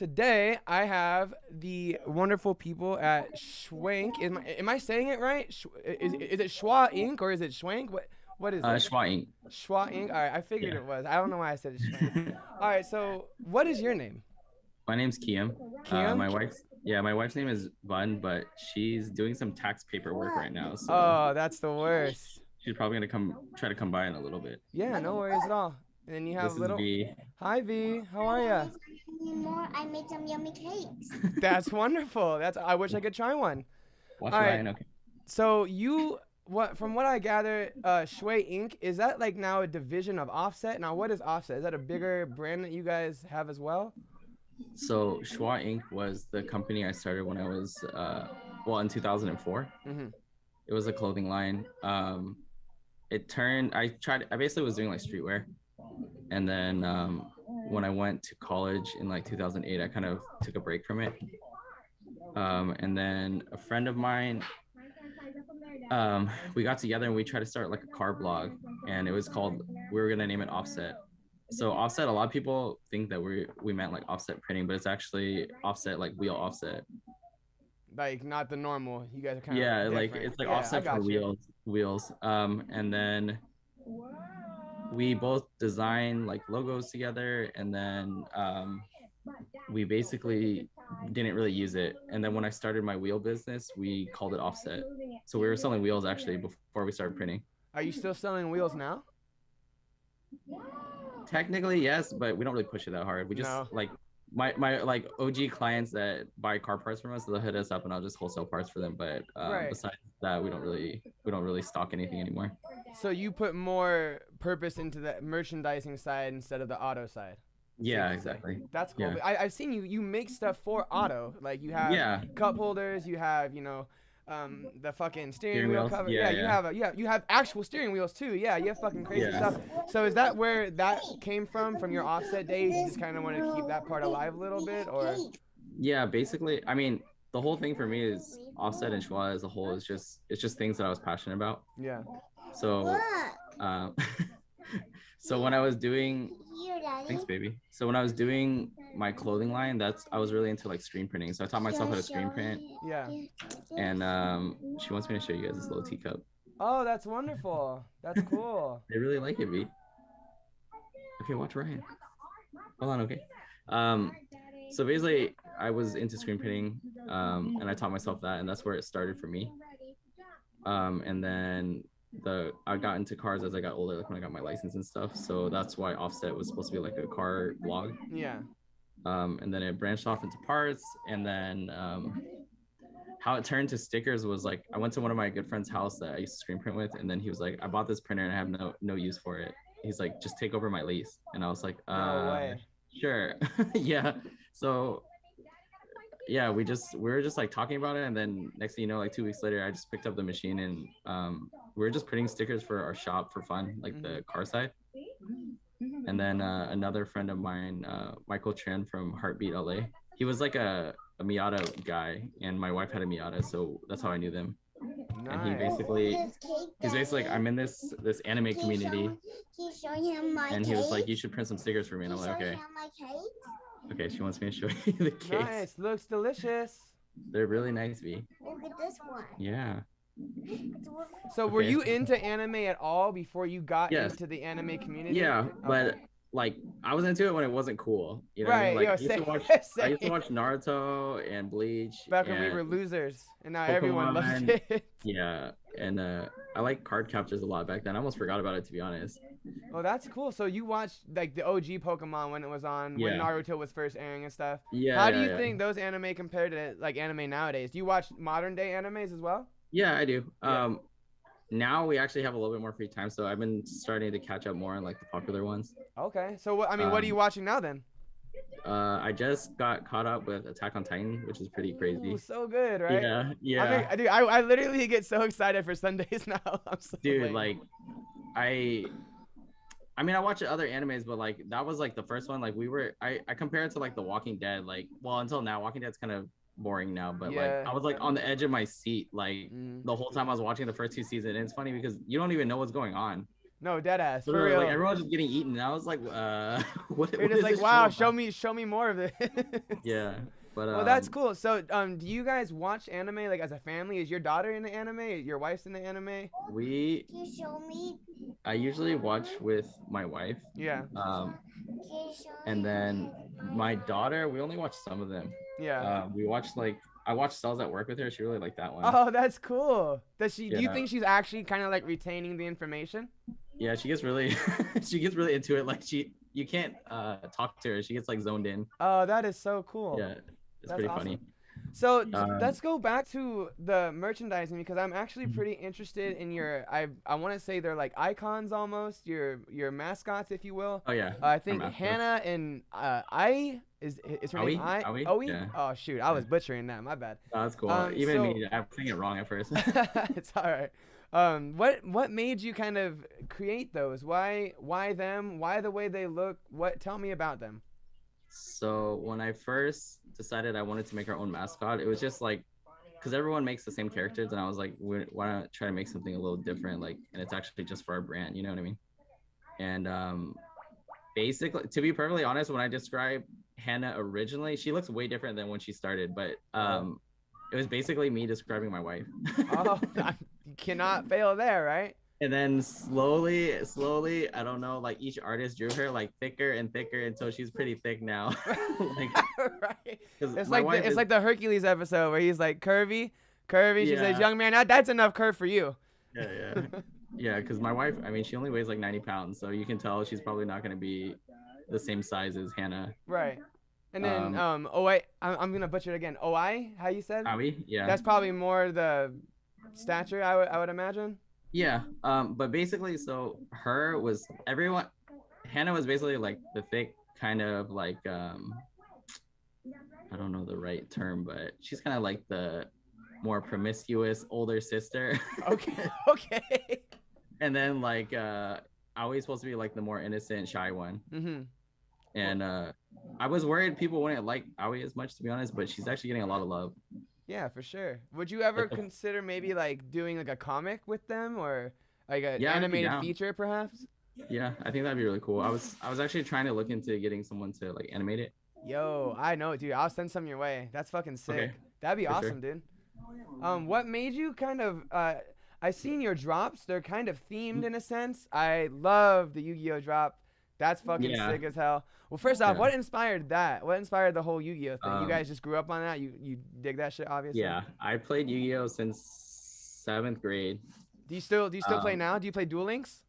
today I have the wonderful people at Shwainc. Am I saying it right? Is it Schwa Inc. or is it Shwainc? What is it? Schwainc. Schwa Inc. All right, I figured Yeah. it was. I don't know why I said Shwainc. All right, so what is your name? My name's Kiam. Kiam? My wife's name is Bun, but she's doing some tax paperwork right now, so Oh, that's the worst. she's probably gonna try to come by in a little bit. Yeah, no worries at all. And then you have This is little. V. Hi V, how are ya? Anymore. I made some yummy cakes. That's wonderful. I wish I could try one. Watch All right. Ryan. Okay. So from what I gather, Shui Inc. is that like now a division of Offset? Now what is Offset? Is that a bigger brand that you guys have as well? So Schwa Inc. was the company I started when I was in 2004. Mm-hmm. It was a clothing line. I basically was doing like streetwear, and then when I went to college in like 2008, I kind of took a break from it. And then a friend of mine, we got together and we tried to start like a car blog, and it was called, we were gonna name it Offset. So Offset, a lot of people think that we meant like offset printing, but it's actually offset, like wheel offset. Like not the normal. You guys are kind Yeah, of like different. it's like Yeah, I offset for got you. wheels. And then we both designed like logos together, and then we basically didn't really use it. And then when I started my wheel business, we called it Offset. So we were selling wheels actually before we started printing. Are you still selling wheels now? Technically, yes, but we don't really push it that hard. We just No. like my like OG clients that buy car parts from us, they'll hit us up and I'll just wholesale parts for them. But Right. besides that, we don't really stock anything anymore. So you put more purpose into the merchandising side instead of the auto side. Yeah, Safe to say. exactly. That's cool. Yeah. But I've seen you make stuff for auto. Like you have Yeah. cup holders, you have, the fucking steering Steering wheel wheels? cover. Yeah, Yeah, yeah. you have actual steering wheels too. Yeah, you have fucking crazy Yeah. stuff. So is that where that came from your offset days? You just kind of wanted to keep that part alive a little bit, or? Yeah, basically, I mean, the whole thing for me is Offset and Schwa as a whole is just things that I was passionate about. Yeah. So um so when I was doing thanks baby. So when I was doing my clothing line, I was really into like screen printing. So I taught myself how to screen print, Yeah. and she wants me to show you guys this little teacup. Oh, that's wonderful. That's cool. They really like it, B. Okay, watch Ryan. Hold on, okay. So basically I was into screen printing, and I taught myself that, and that's where it started for me. And then I got into cars as I got older, like when I got my license and stuff. So that's why Offset was supposed to be like a car blog. Yeah. And then it branched off into parts, and then how it turned to stickers was like I went to one of my good friend's house that I used to screen print with, and then he was like, I bought this printer and I have no use for it. He's like, just take over my lease. And I was like, No way. sure. Yeah. So yeah, we were just like talking about it, and then next thing you know, like 2 weeks later, I just picked up the machine, and we were just printing stickers for our shop for fun, like the car side. And then another friend of mine, Michael Chen from Heartbeat LA, he was like a Miata guy, and my wife had a Miata, so that's how I knew them. And Nice. he's basically like, I'm in this anime community, He's showing him my and he was like, cake. you should print some stickers for me. And I'm like, okay. My cake. Okay, she wants me to show you the case. Nice. Looks delicious. They're really nice, V. Look at this one. Yeah. So were Okay. you into anime at all before you got Yes. into the anime community? Yeah, but Okay. like I was into it when it wasn't cool. You know Right, what I mean? Like yo, I same, used same. to watch Naruto and Bleach. Back when we and were losers, and now everyone loves Pokemon. it. Yeah, and I like card captures a lot back then. I almost forgot about it, to be honest. Oh, that's cool. So you watched like the OG Pokemon when it was on, when Yeah. Naruto was first airing and stuff. Yeah. How yeah, do you yeah. think those anime compare to like anime nowadays? Do you watch modern day animes as well? Yeah, I do. Yeah. Now we actually have a little bit more free time, so I've been starting to catch up more on like the popular ones. Okay. So what are you watching now then? I just got caught up with Attack on Titan, which is pretty crazy. Ooh, so good, right? Yeah, yeah. I literally get so excited for Sundays now. I'm so Dude, late. like I mean, I watch other animes, but like that was like the first one. Like I compare it to like The Walking Dead. Like, well, until now, Walking Dead's kind of boring now, but Yeah. like I was like on the edge of my seat like Mhm. the whole time I was watching the first 2 seasons. And it's funny because you don't even know what's going on. No, dead ass. For Literally, real. like everyone's just getting eaten. And I was like, what? You're What just is like, this wow, show show me more of it. Yeah, but Well, that's cool. So, do you guys watch anime like as a family? Is your daughter in the anime? Your wife's in the anime? we Can you show me? I usually watch with my wife. Yeah. Um, Can you show and me? then my daughter, we only watch some of them. Yeah. We watched like I watched Cells at Work with her. She really liked that one. Oh, that's cool. Does she? Do you Yeah. think she's actually kind of like retaining the information? Yeah, she gets really she gets really into it. Like you can't talk to her. She gets like zoned in. Oh, that is so cool. Yeah, it's That's pretty awesome. funny. So let's go back to the merchandising because I'm actually pretty interested in your. I want to say they're like icons almost. Your mascots, if you will. Oh yeah. I think mascots. Hannah and I is her name I? Aoi? Owie? Yeah. Oh shoot, I was butchering that. My bad. Oh, that's cool. so- Even me, I'm saying it wrong at first. It's all right. What made you kind of create those? Why them? Why the way they look? Tell me about them. So when I first decided I wanted to make our own mascot, it was just like, because everyone makes the same characters, and I was like, why not try to make something a little different, like, and it's actually just for our brand, you know what I mean? And basically, to be perfectly honest, when I described Hannah originally, she looks way different than when she started, but it was basically me describing my wife. Oh, you cannot fail there, right? And then slowly, I don't know, like each artist drew her like thicker and thicker until she's pretty thick now. Like, Right. 'cause It's my like wife is- like the Hercules episode where he's like curvy. She says, Yeah. "Young man, that's enough curve for you." Yeah, because my wife, I mean, she only weighs like 90 pounds, so you can tell she's probably not going to be the same size as Hannah. Right. And then oh wait, I'm gonna butcher it again. Oi, how you said? Aoi? Yeah. That's probably more the stature, I would imagine. Yeah. But basically, so Hannah was basically like the thick kind of like, I don't know the right term, but she's kind of like the more promiscuous older sister. Okay. Okay. And then like, Aoi's supposed to be like the more innocent, shy one. Mm-hmm. And I was worried people wouldn't like Aoi as much, to be honest, but she's actually getting a lot of love. Yeah, for sure. Would you ever consider maybe like doing like a comic with them or like an Yeah, I'd be animated down. feature perhaps? Yeah, I think that'd be really cool. I was actually trying to look into getting someone to like animate it. Yo, I know, dude. I'll send some your way. That's fucking sick. Okay, That'd be for sure. awesome, dude. What made you kind of I seen your drops. They're kind of themed in a sense. I love the Yu-Gi-Oh drop. That's fucking Yeah. sick as hell. Well, first off, Yeah. what inspired that? What inspired the whole Yu-Gi-Oh thing? You Um, guys just grew up on that? You dig that shit, obviously? Yeah, I played Yu-Gi-Oh since 7th grade. Do you still play now? Do you play Duel Links?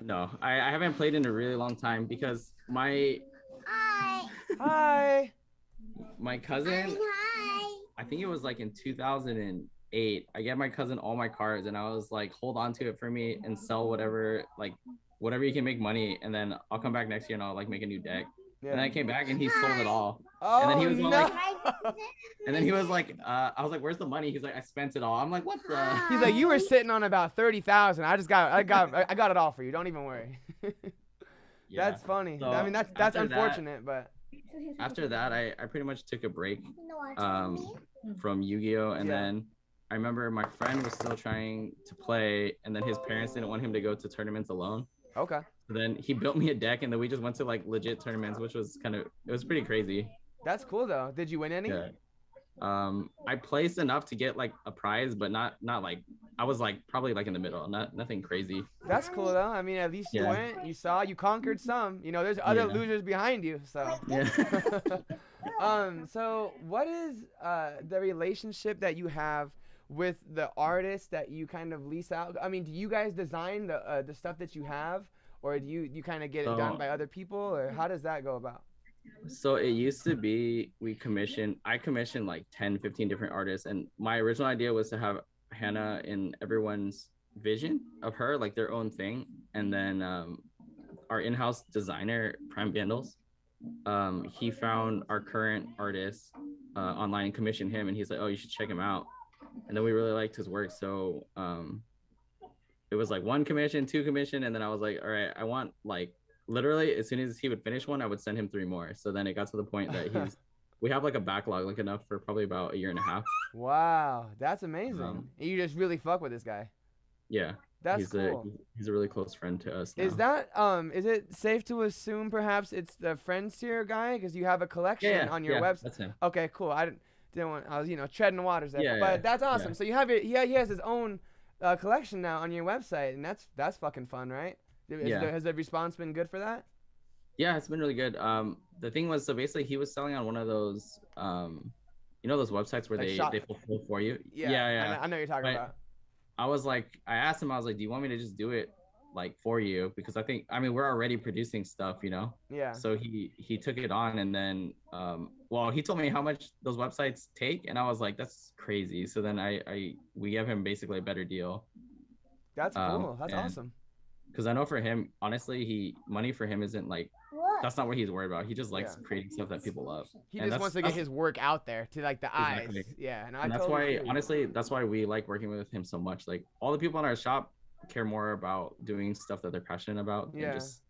No, I haven't played in a really long time because my Hi. Hi. cousin, Hi. I think it was like in 2008, I gave my cousin all my cards and I was like, hold on to it for me and sell whatever you can make money, and then I'll come back next year and I'll like make a new deck. Yeah. And then I came back and he sold it all. Oh, and then he was all no. like- And then he was like, I was like, where's the money? He's like, I spent it all. I'm like, what the? He's like, you were sitting on about 30,000. I got it all for you. Don't even worry. Yeah. That's funny. So I mean, that's after that- unfortunate, but After that, I pretty much took a break Um, from Yu-Gi-Oh, and Yeah. then I remember my friend was still trying to play, and then his parents didn't want him to go to tournaments alone. okay. So then he built me a deck, and then we just went to like legit tournaments, which was it was pretty crazy. That's cool though. Did you win any? Yeah. I placed enough to get like a prize, but not like I was like probably like in the middle, nothing crazy. That's cool though. I mean, at least you Yeah. went, you conquered some. You know, there's other Yeah. losers behind you. So, Yeah. so what is the relationship that you have with the artists that you kind of lease out? I mean, do you guys design the stuff that you have, or do you kind of get it done So- by other people, or how does that go about? So it used to be I commissioned like 10, 15 different artists, and my original idea was to have Hannah in everyone's vision of her, like their own thing. And then our in-house designer, Prime Vandals, he found our current artist online and commissioned him, and he's like, oh, you should check him out. And then we really liked his work, so it was like 1 commission, 2 commission, and then I was like, all right, I want like literally as soon as he would finish one, I would send him 3 more. So then it got to the point that we have like a backlog, like enough for probably about 1.5 years. Wow, that's amazing. You just really fuck with this guy. Yeah. That's he's cool. he's a really close friend to us now. Is it safe to assume perhaps it's the Friends Tier guy because you have a collection on your website? That's him. Okay, cool. Didn't want I was treading the waters there, Yeah, but that's awesome. yeah. So you have it. Yeah, he has his own collection now on your website, and that's fucking fun, right? Has the response been good for that? Yeah, it's been really good. The thing was, so basically he was selling on one of those those websites where Like they fulfill for you. Yeah. I know you're talking about. I was like, I asked him, I was like, do you want me to just do it like for you? Because I mean, we're already producing stuff, Yeah. So he took it on, and then he told me how much those websites take, and I was like, that's crazy. So then we gave him basically a better deal. That's cool. That's awesome. Because I know for him, honestly, money for him isn't like, that's not what he's worried about. He just likes creating stuff that people love. He just wants to get his work out there to like the exactly. eyes. Yeah, and that's totally why, honestly, that's why we like working with him so much. Like all the people in our shop care more about doing stuff that they're passionate about than just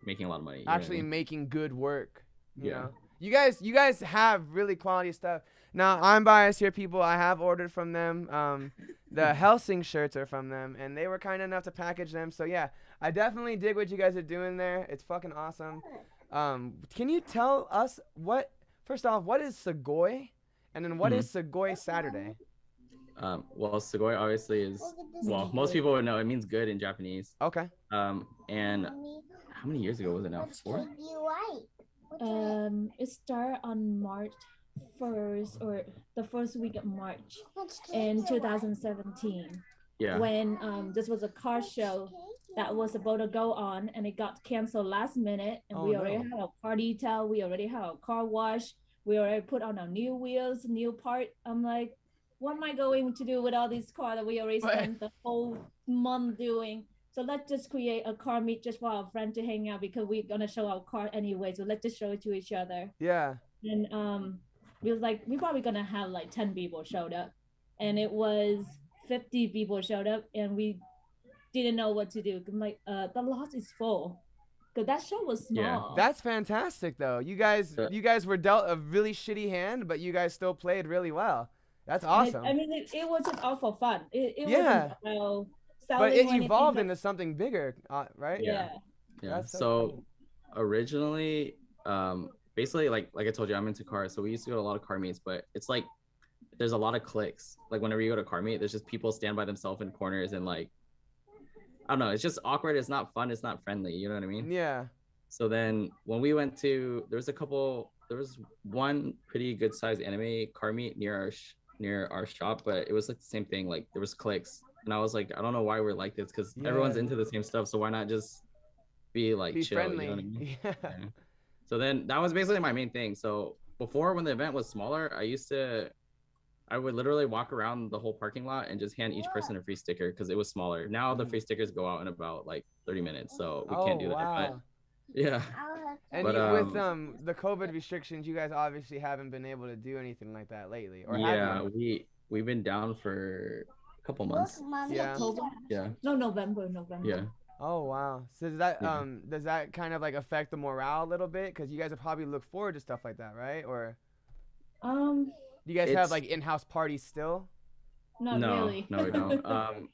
making a lot of money. Actually making good work. You know? You guys have really quality stuff. Now I'm biased here, people. I have ordered from them. The Helsing shirts are from them, and they were kind enough to package them. So yeah, I definitely dig what you guys are doing there. It's fucking awesome. Can you tell us first off, what is Sugoi? And then what is Sugoi Saturday? Sugoi obviously is, most people would know it means good in Japanese. Okay. And how many years ago was it now? 4? It started on March 1st, or the first week of March in 2017. Yeah. When this was a car show that was about to go on, and it got canceled last minute, and we already had a car detail, we already had a car wash, we already put on our new wheels, new part. I'm like, what am I going to do with all these cars that we already spent the whole month doing? So let's just create a car meet just for our friend to hang out, because we're gonna show our car anyway, so let's just show it to each other. Yeah. And we was like, we're probably gonna have like 10 people showed up, and it was 50 people showed up, and we didn't know what to do. I'm like, the lot is full, because that show was small. Yeah. That's fantastic, though. You guys were dealt a really shitty hand, but you guys still played really well. That's awesome. I mean, it was just all for fun. It yeah. wasn't but it evolved into something bigger, right? Yeah. That's so originally, basically, like I told you, I'm into cars, so we used to go to a lot of car meets, but it's like there's a lot of cliques. Like whenever you go to car meet, there's just people stand by themselves in corners, and like, I don't know, it's just awkward. It's not fun. It's not friendly. You know what I mean? Yeah. So then when we went to, there was one pretty good sized anime car meet near our shop, but it was like the same thing. Like there was cliques, and I was like, I don't know why we're like this, because everyone's into the same stuff. So why not just be like chill? Friendly. You know what I mean? Yeah. So then that was basically my main thing. So before, when the event was smaller, I would literally walk around the whole parking lot and just hand each person a free sticker, because it was smaller. Now the free stickers go out in about like 30 minutes, so we can't do that. But yeah. And with the COVID restrictions, you guys obviously haven't been able to do anything like that lately, or have you? We've been down for a couple months. Yeah. Yeah. No, November. Yeah. Oh wow. So does that kind of like affect the morale a little bit, because you guys have probably looked forward to stuff like that, right? Or do you guys have like in-house parties still? Not really. No, we don't.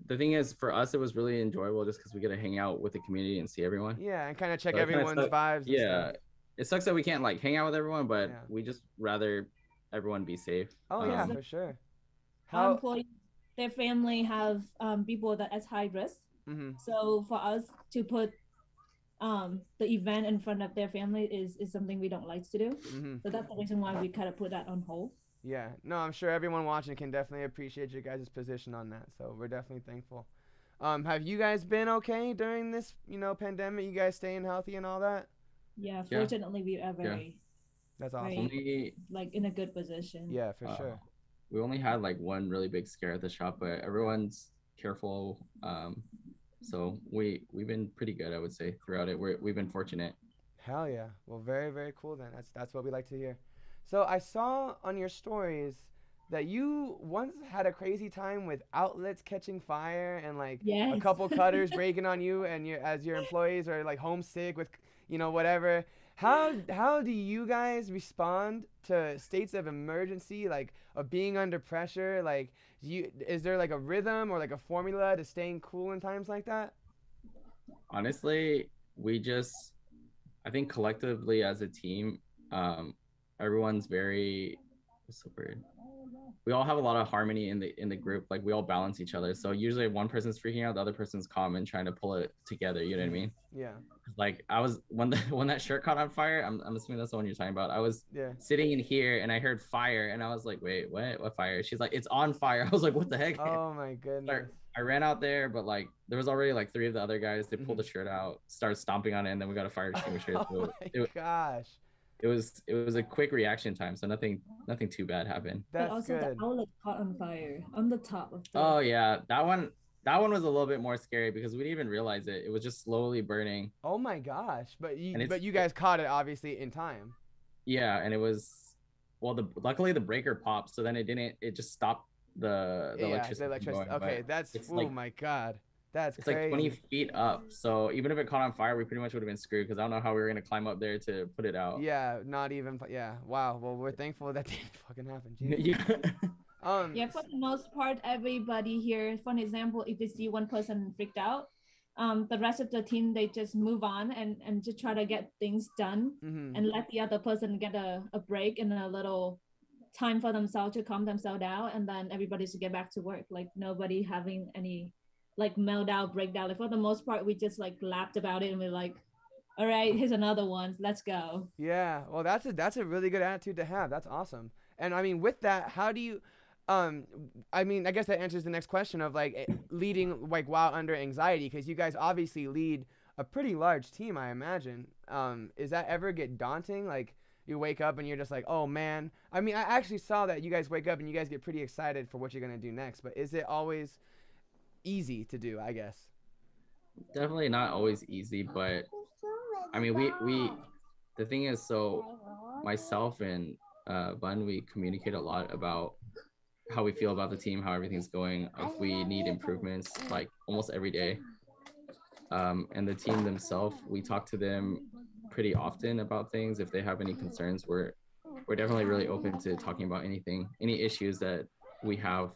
The thing is, for us, it was really enjoyable just because we get to hang out with the community and see everyone. Yeah, and kind of check everyone's vibes. Yeah, it sucks that we can't like hang out with everyone, but we just rather everyone be safe. Oh yeah, for sure. Our employees, their family have people that is high risk. Mm-hmm. So for us to put the event in front of their family is something we don't like to do. Mm-hmm. So that's the reason why we kind of put that on hold. Yeah, no, I'm sure everyone watching can definitely appreciate your guys' position on that. So we're definitely thankful. Have you guys been okay during this, pandemic? You guys staying healthy and all that? Yeah, fortunately we are very. That's awesome. Like in a good position. Yeah, for sure. We only had like one really big scare at the shop, but everyone's careful. So we've been pretty good, I would say, throughout it. We've been fortunate. Hell yeah. Well, very, very cool then. That's what we like to hear. So I saw on your stories that you once had a crazy time with outlets catching fire and like a couple cutters breaking on you, and as your employees are like homesick with, whatever. How do you guys respond to states of emergency, like of being under pressure? Like, is there like a rhythm or like a formula to staying cool in times like that? Honestly, we just, I think collectively as a team, everyone's very, what's the word? We all have a lot of harmony in the group. Like we all balance each other. So usually if one person's freaking out, the other person's calm and trying to pull it together. You know what I mean? Yeah. Like I was when that shirt caught on fire. I'm assuming that's the one you're talking about. I was sitting in here and I heard fire and I was like, wait, what fire? She's like, it's on fire. I was like, what the heck? Oh my goodness. I ran out there, but like there was already like 3 of the other guys. They pulled the shirt out, started stomping on it, and then we got a fire extinguisher. Oh my gosh. It was a quick reaction time, so nothing too bad happened. But also the outlet caught on fire on the top of the... Oh yeah, that one was a little bit more scary because we didn't even realize it. It was just slowly burning. Oh my gosh. But you guys caught it obviously in time. Yeah, and it was, well, luckily the breaker popped, so then it just stopped the electricity. Going, okay, oh my god. It's crazy. Like 20 feet up, so even if it caught on fire, we pretty much would have been screwed because I don't know how we were gonna climb up there to put it out. Yeah, wow. Well, we're thankful that didn't fucking happen. Yeah, for the most part, everybody here, for an example, if they see one person freaked out, the rest of the team, they just move on and just try to get things done and let the other person get a break and a little time for themselves to calm themselves down, and then everybody should get back to work. Like nobody having any like meltdown, breakdown. Like for the most part, we just like laughed about it and we're like, all right, here's another one, let's go. Yeah, well, that's a really good attitude to have. That's awesome. And I mean, with that, how do you I mean, I guess that answers the next question of like leading like while under anxiety, because you guys obviously lead a pretty large team, I imagine. Is that ever get daunting? Like you wake up and you're just like, oh man. I mean, I actually saw that you guys wake up and you guys get pretty excited for what you're gonna do next, but is it always easy to do, I guess? Definitely not always easy, but I mean, we the thing is, so myself and Bun, we communicate a lot about how we feel about the team, how everything's going, if we need improvements, like almost every day. And the team themselves, we talk to them pretty often about things. If they have any concerns, we're definitely really open to talking about anything, any issues that we have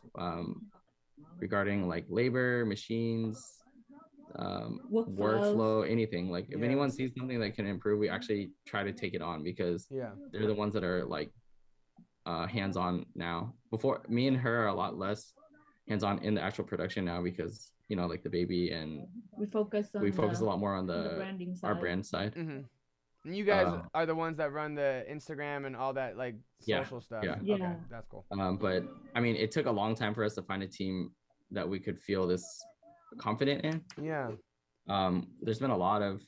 regarding like labor, machines, workflow, anything. Like if anyone sees something that can improve, we actually try to take it on because they're the ones that are like hands-on now. Before, me and her are a lot less hands-on in the actual production now because, you know, like the baby, and we focus a lot more on the branding side. Our brand side. And you guys are the ones that run the Instagram and all that like social stuff. Yeah. Okay, that's cool. But I mean, it took a long time for us to find a team that we could feel this confident in. Yeah. There's been a lot of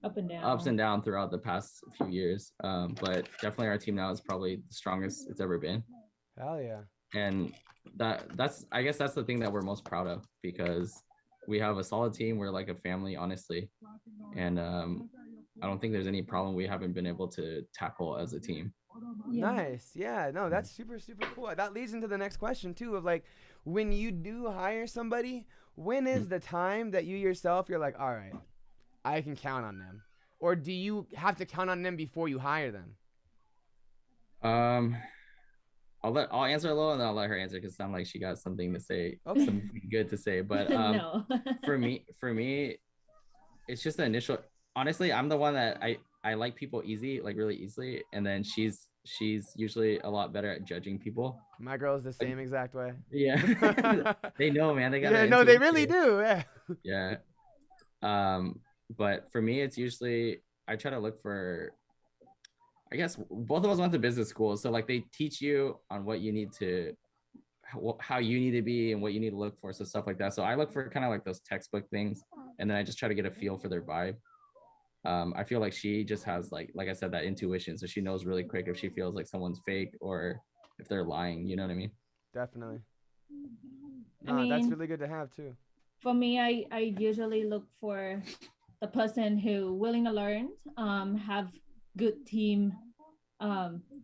ups and downs throughout the past few years. But definitely our team now is probably the strongest it's ever been. Hell yeah. And that's I guess that's the thing that we're most proud of, because we have a solid team. We're like a family, honestly. And I don't think there's any problem we haven't been able to tackle as a team. Nice. Yeah, no, that's super cool. That leads into the next question too, of like, when you do hire somebody, when is the time that you yourself, you're like, all right, I can count on them? Or do you have to count on them before you hire them? I'll answer a little and then I'll let her answer, because it sounds like she got something to say, something good to say. But no. for me, it's just the initial. Honestly, I'm the one that I like people really easily, and then she's usually a lot better at judging people. My girl's the same exact way. Yeah. They know, man. They got. Yeah, no, they really do. Yeah. Yeah. But for me, it's usually I try to look for. I guess both of us went to business school, so like they teach you on what you need to, how you need to be and what you need to look for, so stuff like that. So I look for kind of like those textbook things, and then I just try to get a feel for their vibe. I feel like she just has like I said, that intuition, so she knows really quick if she feels like someone's fake or if they're lying. You know what I mean? Definitely. That's really good to have too. For me, I usually look for the person who willing to learn, have good team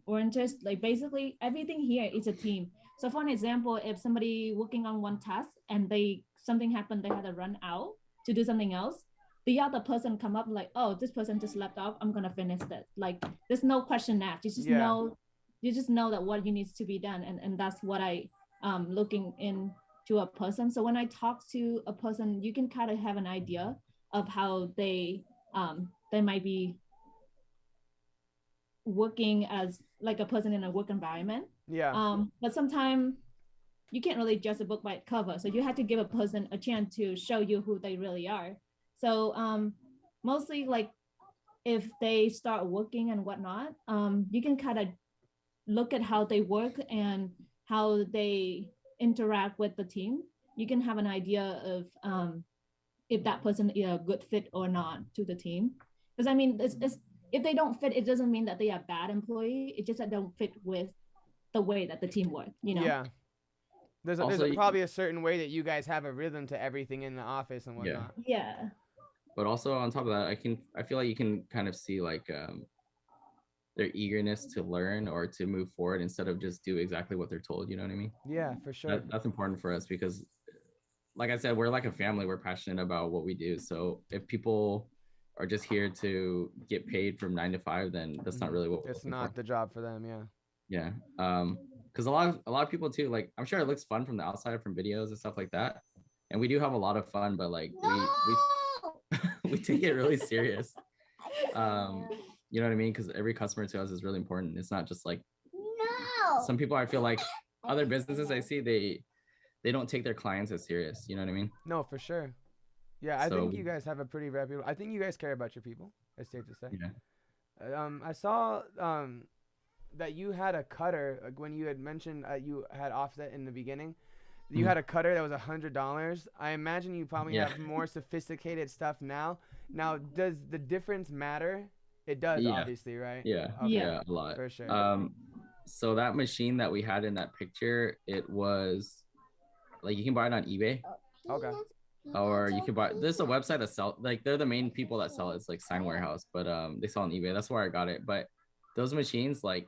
oriented. Like basically everything here is a team. So for an example, if somebody working on one task and something happened, they had to run out to do something else, the other person come up like, oh, this person just left off, I'm gonna finish that. Like there's no question asked. You just know that what you needs to be done, and that's what I looking into a person. So when I talk to a person, you can kind of have an idea of how they might be working as like a person in a work environment. Yeah. But sometimes you can't really judge a book by its cover, so you have to give a person a chance to show you who they really are. So mostly like if they start working and whatnot, you can kind of look at how they work and how they interact with the team. You can have an idea of if that person is a good fit or not to the team. Because I mean, it's if they don't fit, it doesn't mean that they are bad employee. It's just that they don't fit with the way that the team works. You know. Yeah. There's Also, probably a certain way that you guys have a rhythm to everything in the office and whatnot. Yeah. But also on top of that, I feel like you can kind of see like their eagerness to learn or to move forward instead of just do exactly what they're told. You know what I mean? Yeah, for sure. That's important for us because, like I said, we're like a family. We're passionate about what we do. So if people are just here to get paid from 9 to 5, then that's not really what we're It's looking not for. the job for them. Yeah. Yeah. Because a lot of people too, like I'm sure it looks fun from the outside from videos and stuff like that. And we do have a lot of fun, but like we take it really serious. You know what I mean? Because every customer to us is really important. It's not just like some people, I feel like other businesses I see, they don't take their clients as serious. You know what I mean? No, for sure. Yeah, I So- think you guys have a pretty reputable. I think you guys care about your people. It's safe to say. Yeah. I saw that you had a cutter when you had mentioned you had offset in the beginning. You had a cutter that was $100. I imagine you probably have more sophisticated stuff now. Now, does the difference matter? It does, Yeah. obviously, right? Yeah. Okay. Yeah. A lot. For sure. So that machine that we had in that picture, it was like you can buy it on eBay. Okay. Or you can buy, there's a website that sell, like they're the main people that sell it. It's like Sign Warehouse, but they sell on eBay. That's where I got it. But those machines, like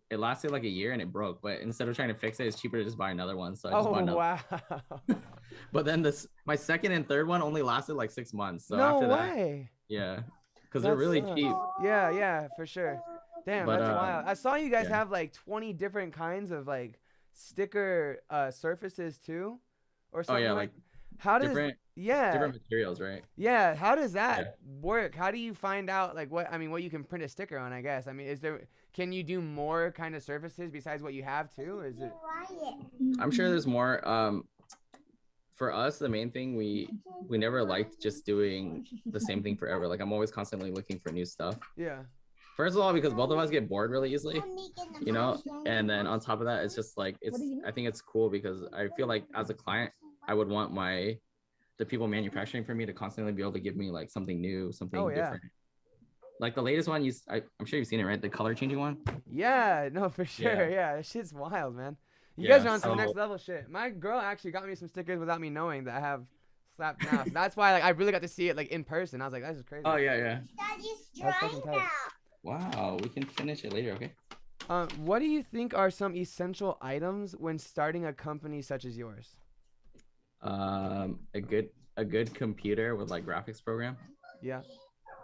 it lasted like a year and it broke. But instead of trying to fix it, it's cheaper to just buy another one. So I just bought another. Wow. But then my second and third one only lasted like 6 months. So No after way. that, yeah, because they're really cheap. Yeah, for sure. Damn, But, that's wild. I saw you guys yeah. have like 20 different kinds of like sticker surfaces too, or something. Oh yeah, like like how does different materials, right? yeah, how does that work? How do you find out like what you can print a sticker on, I guess? I mean, can you do more kind of surfaces besides what you have too? Is it I'm sure there's more. For us, the main thing we never liked just doing the same thing forever. Like I'm always constantly looking for new stuff. Yeah. First of all, because both of us get bored really easily, you know, and then on top of that, it's just like I think it's cool because I feel like as a client, I would want the people manufacturing for me to constantly be able to give me like something new, something different. Like the latest one, I'm sure you've seen it, right? The color changing one. Yeah, no, for sure. Yeah, that shit's wild, man. You guys are on some next level shit. My girl actually got me some stickers without me knowing that I have slapped now. That's why like I really got to see it like in person. I was like, this is crazy. Oh yeah. That's fucking tight. Wow, we can finish it later, okay? What do you think are some essential items when starting a company such as yours? A good computer with like graphics program. Yeah.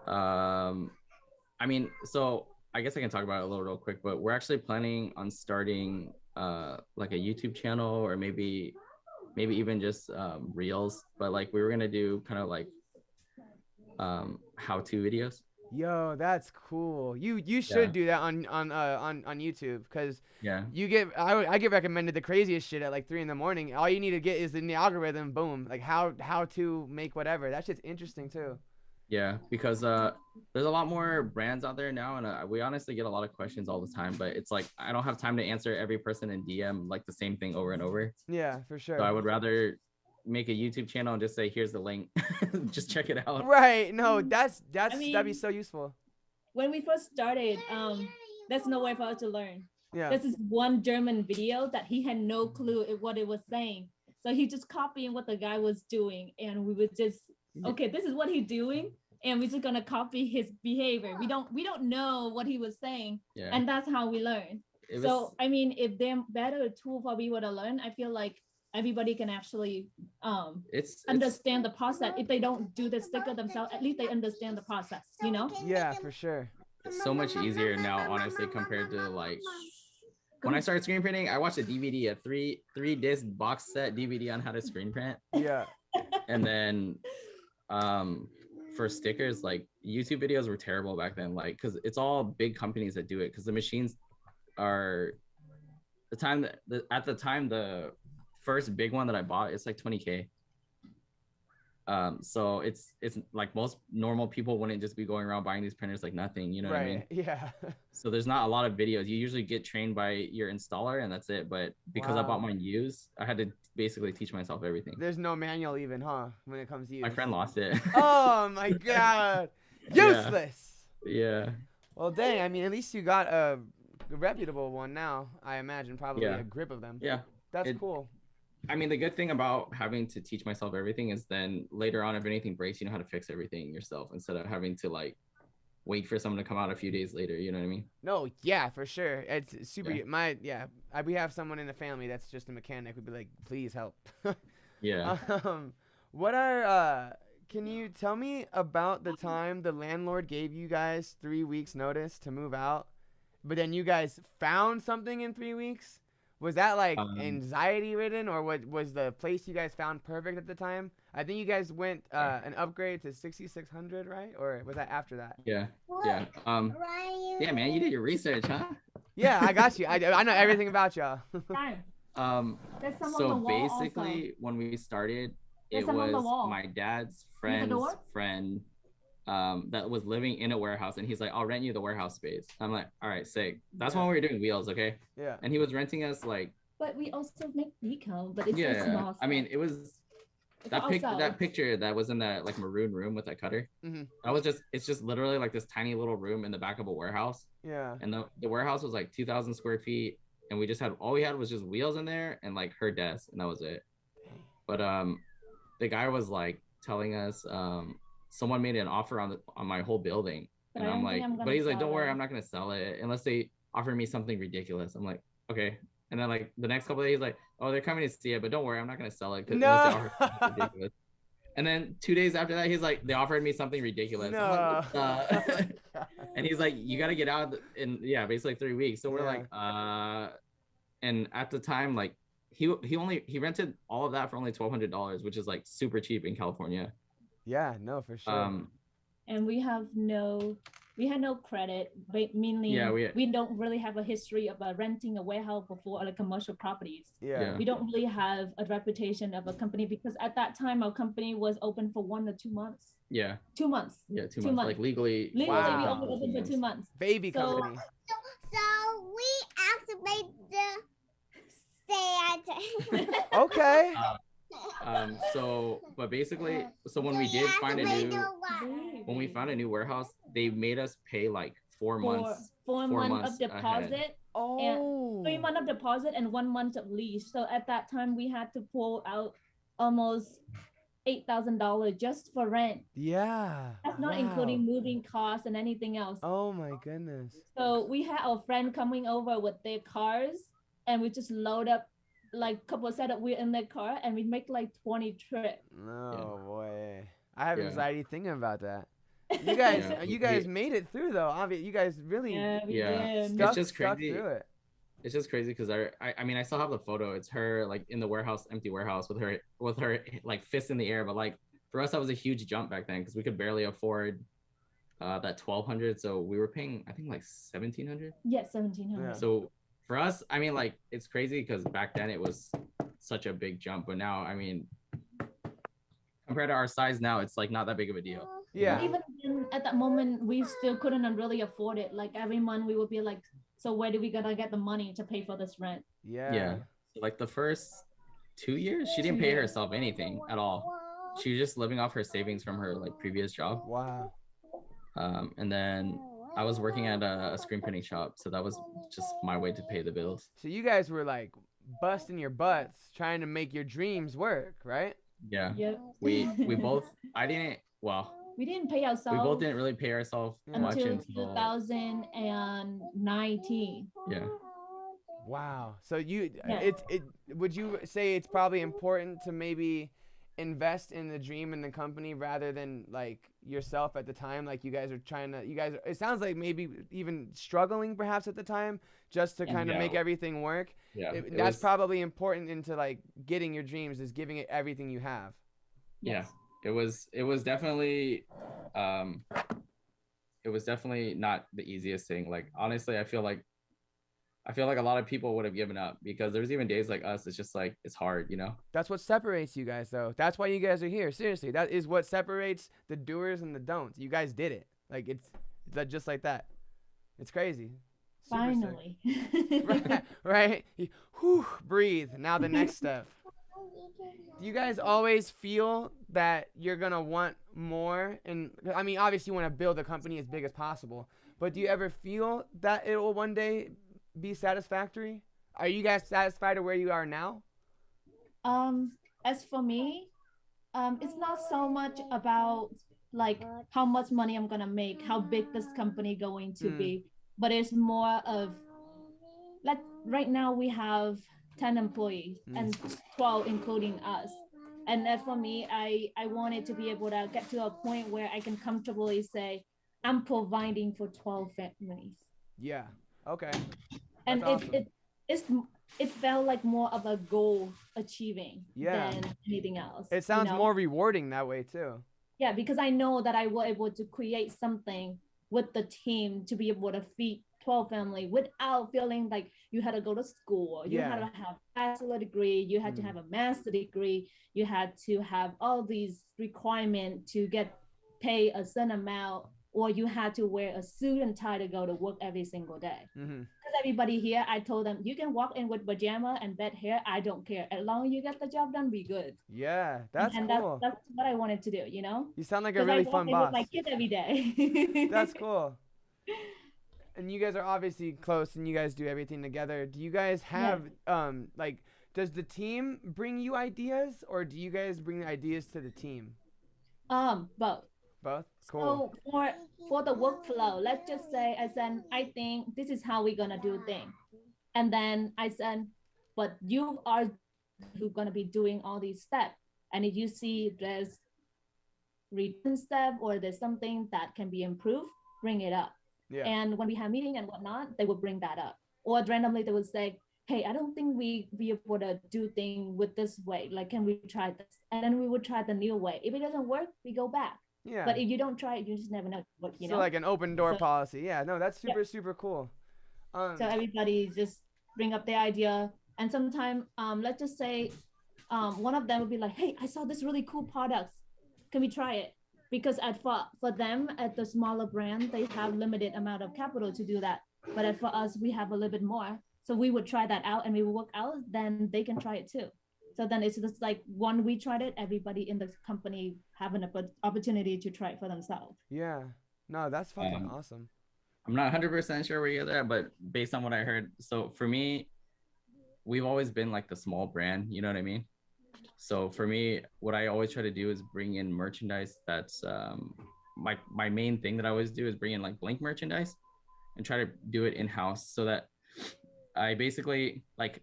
I mean, so I guess I can talk about it a little real quick, but we're actually planning on starting like a YouTube channel or maybe even just reels, but like we were gonna do kind of like how-to videos. Yo, that's cool. You should do that on YouTube because I get recommended the craziest shit at like 3 a.m. All you need to get is in the algorithm, boom, like how to make whatever. That shit's interesting too. Yeah, because there's a lot more brands out there now, and we honestly get a lot of questions all the time. But it's like I don't have time to answer every person in DM like the same thing over and over. Yeah, for sure. So I would rather make a YouTube channel and just say, here's the link, just check it out. Right? No, that'd be so useful. When we first started, there's no way for us to learn. Yeah. This is one German video that he had no clue what it was saying, so he just copying what the guy was doing, and we would just. Okay, this is what he's doing, and we're just gonna copy his behavior. We don't know what he was saying, and that's how we learn. So I mean, if they're better tool for people to learn, I feel like everybody can actually It's understand the process. If they don't do the sticker themselves, at least they understand the process, you know? Yeah, for sure. it's so much easier now, honestly, compared to like when I started screen printing. I watched a DVD, a three disc box set DVD on how to screen print, Yeah. and then for stickers, like YouTube videos were terrible back then, like because it's all big companies that do it, because the machines are at the time the first big one that I bought, it's like 20K. So it's like most normal people wouldn't just be going around buying these printers like nothing, you know what I mean? Yeah. So there's not a lot of videos. You usually get trained by your installer and that's it. But because I bought mine used, I had to basically teach myself everything. There's no manual even, huh? When it comes to use. My friend lost it. Oh my god. Useless. Yeah. Well, dang. I mean, at least you got a reputable one now. I imagine probably a grip of them. Yeah. That's cool. I mean, the good thing about having to teach myself everything is then later on, if anything breaks, you know how to fix everything yourself instead of having to like wait for someone to come out a few days later. You know what I mean? No, yeah, for sure. It's super. We have someone in the family that's just a mechanic. We'd be like, please help. Yeah. Can you tell me about the time the landlord gave you guys 3 weeks notice to move out, but then you guys found something in 3 weeks? Was that like anxiety ridden, or what was the place you guys found perfect at the time? I think you guys went an upgrade to 6600, right? Or was that after that? Yeah. Yeah. Yeah, man, you did your research, huh? Yeah, I got you. I know everything about y'all. So basically, when we started, it was my dad's friend's friend that was living in a warehouse, and he's like, I'll rent you the warehouse space. I'm like, all right, sick. That's when we were doing wheels, okay? Yeah. And he was renting us like. But we also make decal, but it's a small stuff. I mean, it was that picture that was in that like maroon room with that cutter. Mm-hmm. That was it's just literally like this tiny little room in the back of a warehouse. Yeah. And the warehouse was like 2,000 square feet, and we just had all we had was just wheels in there and like her desk, and that was it. But the guy was like telling us someone made an offer on my whole building, and I'm like, but he's like, don't worry, I'm not gonna sell it unless they offer me something ridiculous. I'm like, okay. And then like the next couple of days, he's like, oh, they're coming to see it, but don't worry, I'm not gonna sell it unless they offer something ridiculous. And then 2 days after that, he's like, they offered me something ridiculous. No. Like, and he's like, you gotta get out in basically 3 weeks. So we're like, and at the time, like he rented all of that for only $1,200, which is like super cheap in California. Yeah, no, for sure. And we had no credit, meaning we don't really have a history of renting a warehouse before like commercial properties. Yeah. We don't really have a reputation of a company, because at that time our company was open for 1 or 2 months. Yeah. 2 months. Yeah, 2 months. Like legally. We only open for 2 months. Baby company. So we activate the say Okay. But basically, so when we found a new warehouse, they made us pay like 4 months. 4 months of deposit. Ahead. Oh. And 3 months of deposit and 1 month of lease. So at that time, we had to pull out almost $8,000 just for rent. Yeah. That's not including moving costs and anything else. Oh my goodness. So we had our friend coming over with their cars, and we just load up like a couple of setup wheel in their car, and we make like 20 trips. No way. I have anxiety thinking about that. You guys made it through though. Obviously, you guys really It's just crazy. Through it. It's just crazy because I mean I still have the photo. It's her like in the warehouse, empty warehouse with her like fist in the air. But like for us, that was a huge jump back then because we could barely afford that $1,200. So we were paying I think like $1,700. Yeah, $1,700. Yeah. So for us, I mean like it's crazy because back then it was such a big jump, but now I mean compared to our size now, it's like not that big of a deal. Yeah. Even at that moment, we still couldn't really afford it. Like every month, we would be like, "So where do we gonna get the money to pay for this rent?" Yeah. So like the first 2 years, she didn't pay herself anything at all. She was just living off her savings from her like previous job. Wow. And then I was working at a screen printing shop, so that was just my way to pay the bills. So you guys were like busting your butts trying to make your dreams work, right? Yeah. Yep. We both. We didn't pay ourselves. We both didn't really pay ourselves much until until 2019. Yeah. Wow. So you, Yeah. it would you say it's probably important to maybe invest in the dream and the company rather than like yourself at the time? Like you guys are trying to, you guys, it sounds like maybe even struggling perhaps at the time just to Yeah. kind of Yeah. make everything work. Yeah, it That's was. probably important into like getting your dreams is giving it everything you have. Yeah, Yes. it was definitely um it was definitely not the easiest thing. Like honestly, I feel like a lot of people would have given up because there's even days like us. It's just like it's hard, you know. That's what separates you guys, though. That's why you guys are here. Seriously, that is what separates the doers and the don'ts. You guys did it. Like it's just like that. It's crazy. Super sick. Finally. Right, right. Whew, breathe. Now the next step. Do you guys always feel that you're gonna want more? And I mean, obviously, you want to build a company as big as possible. But do you ever feel that it will one day be satisfactory? Are you guys satisfied with where you are now? As for me, it's not so much about like how much money I'm gonna make, how big this company going to Mm. be, but it's more of like right now we have 10 employees and 12 including us. And as for me, I wanted to be able to get to a point where I can comfortably say I'm providing for 12 families. Yeah. Okay. And That's awesome. it's it felt like more of a goal achieving Yeah. than anything else. It you sounds know? more rewarding that way too. Yeah, because I know that I was able to create something with the team to be able to feed 12 family without feeling like you had to go to school, you had Yeah. to have a bachelor degree, you had to have a master degree, you had to have all these requirements to get pay a certain amount, or you had to wear a suit and tie to go to work every single day. Mm-hmm. Because everybody here, I told them you can walk in with pajama and bed hair. I don't care. As long as you get the job done, be good. Yeah, that's And cool. that's what I wanted to do, you know? You sound like a Because I really walk fun in with boss. my kid every day. That's cool. And you guys are obviously close and you guys do everything together. Do you guys have like does the team bring you ideas or do you guys bring the ideas to the team? Both. Both? Cool. So for the workflow, let's just say I said, I think this is how we're gonna do things. And then I said, but you are who gonna be doing all these steps. And if you see there's written step or there's something that can be improved, bring it up. Yeah. And when we have meeting and whatnot, they will bring that up. Or randomly they would say, hey, I don't think we be able to do things with this way. Like, can we try this? And then we would try the new way. If it doesn't work, we go back. Yeah. But if you don't try it, you just never know what you know. So like an open door So- policy. Yeah, no, that's super cool. So everybody just bring up their idea. And sometimes, let's just say one of them would be like, hey, I saw this really cool products. Can we try it? Because for them at the smaller brand, they have limited amount of capital to do that. But for us, we have a little bit more. So we would try that out and we would work out, then they can try it too. So then it's just like when we tried it, everybody in the company have an opportunity to try it for themselves. Yeah. No, that's fucking awesome. I'm not 100% sure where you're there, but based on what I heard, so for me, we've always been like the small brand, you know what I mean? So for me, what I always try to do is bring in merchandise that's my main thing that I always do is bring in like blank merchandise and try to do it in-house so that I basically like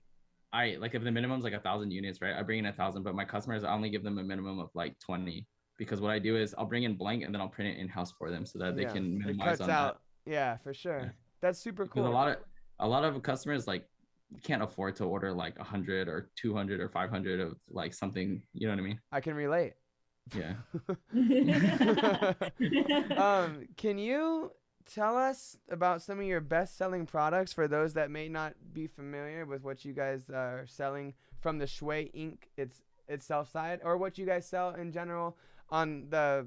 if the minimum's like 1,000 units, right? I bring in 1,000, but my customers, I only give them a minimum of like 20 because what I do is I'll bring in blank and then I'll print it in-house for them so that they can It minimize cuts on out. Yeah, for sure. Yeah. That's super because cool. a lot of customers like can't afford to order like 100 or 200 or 500 of like something, you know what I mean? I can relate. Yeah. Can you tell us about some of your best-selling products for those that may not be familiar with what you guys are selling from the Shwainc itself side, or what you guys sell in general on the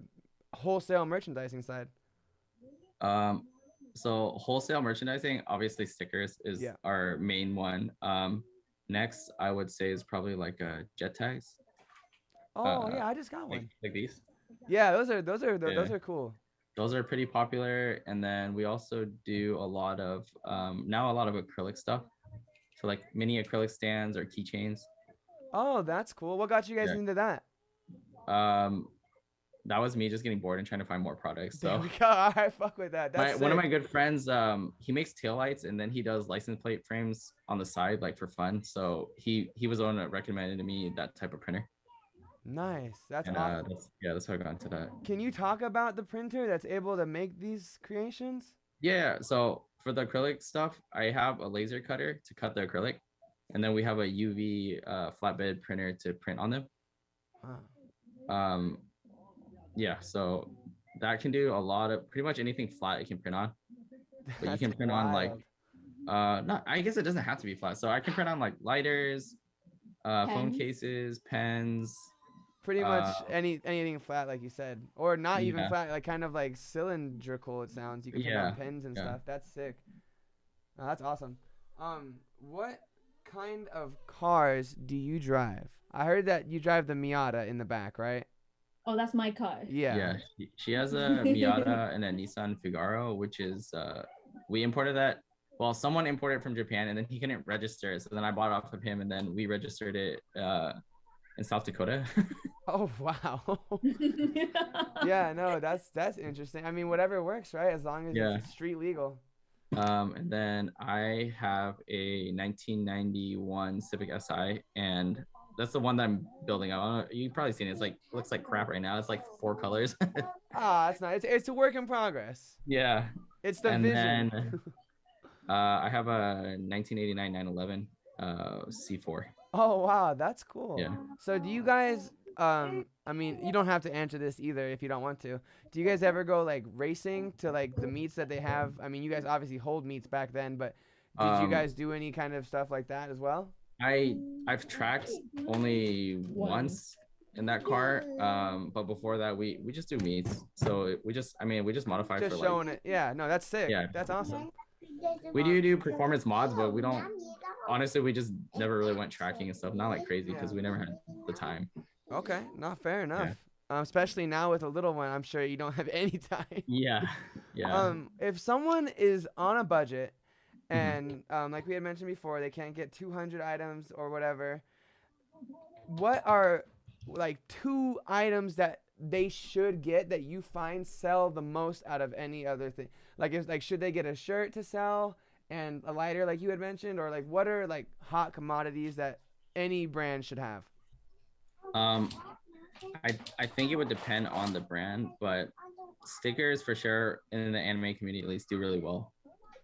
wholesale merchandising side? So wholesale merchandising, obviously stickers is Yeah. our main one. Next, I would say is probably like jet tags. Oh yeah, I just got one. Like these. Yeah, those are cool. Those are pretty popular. And then we also do a lot of now a lot of acrylic stuff. So like mini acrylic stands or keychains. Oh, that's cool. What got you guys Yeah. into that? that was me just getting bored and trying to find more products. There So we go. All right, fuck with that. That's one of my sick. good friends, he makes taillights and then he does license plate frames on the side, like for fun. So he was the one that recommended to me that type of printer. Nice. That's And awesome. that's how I got into that. Can you talk about the printer that's able to make these creations? Yeah. So for the acrylic stuff, I have a laser cutter to cut the acrylic, and then we have a UV flatbed printer to print on them. Wow. Yeah. So that can do a lot of pretty much anything flat it can print on. But you can print on like not, I guess it doesn't have to be flat. So I can print on like lighters, phone Pens? cases, pens. Pretty much anything flat, like you said, or not even Yeah. flat, like kind of like cylindrical. It sounds. You can print on Yeah, pens and yeah. stuff. That's sick. Oh, that's awesome. What kind of cars do you drive? I heard that you drive the Miata in the back, right? Oh, that's my car. Yeah. Yeah, she has a Miata and a Nissan Figaro, which is we imported that. Well, someone imported it from Japan, and then he couldn't register it, so then I bought it off of him, and then we registered it in South Dakota. Oh wow. Yeah, no, that's interesting. I mean, whatever works, right? As long as Yeah. it's street legal. And then I have a 1991 Civic Si, and that's the one that I'm building up. You've probably seen it. It's like looks like crap right now. It's like 4 colors. Ah, that's nice. It's a work in progress. Yeah. It's the And vision. then I have a 1989 911 C4. Oh wow, that's cool. Yeah. So do you guys I mean, you don't have to answer this either if you don't want to. Do you guys ever go like racing to like the meets that they have? I mean, you guys obviously hold meets back then, but did you guys do any kind of stuff like that as well? I've tracked only once in that car, but before that we just do meets. So we just modify Just for showing like it. Yeah, no, that's sick. Yeah. That's awesome. we do performance mods, but we don't. Honestly, we just never really went tracking and stuff. Not like crazy because we never had the time. Okay, not fair enough. Especially now with a little one, I'm sure you don't have any time. Yeah. Yeah. If someone is on a budget and like we had mentioned before, they can't get 200 items or whatever, what are like 2 items that they should get that you find sell the most out of any other thing? Like should they get a shirt to sell and a lighter like you had mentioned, or like what are like hot commodities that any brand should have? I think it would depend on the brand, but stickers for sure in the anime community at least do really well.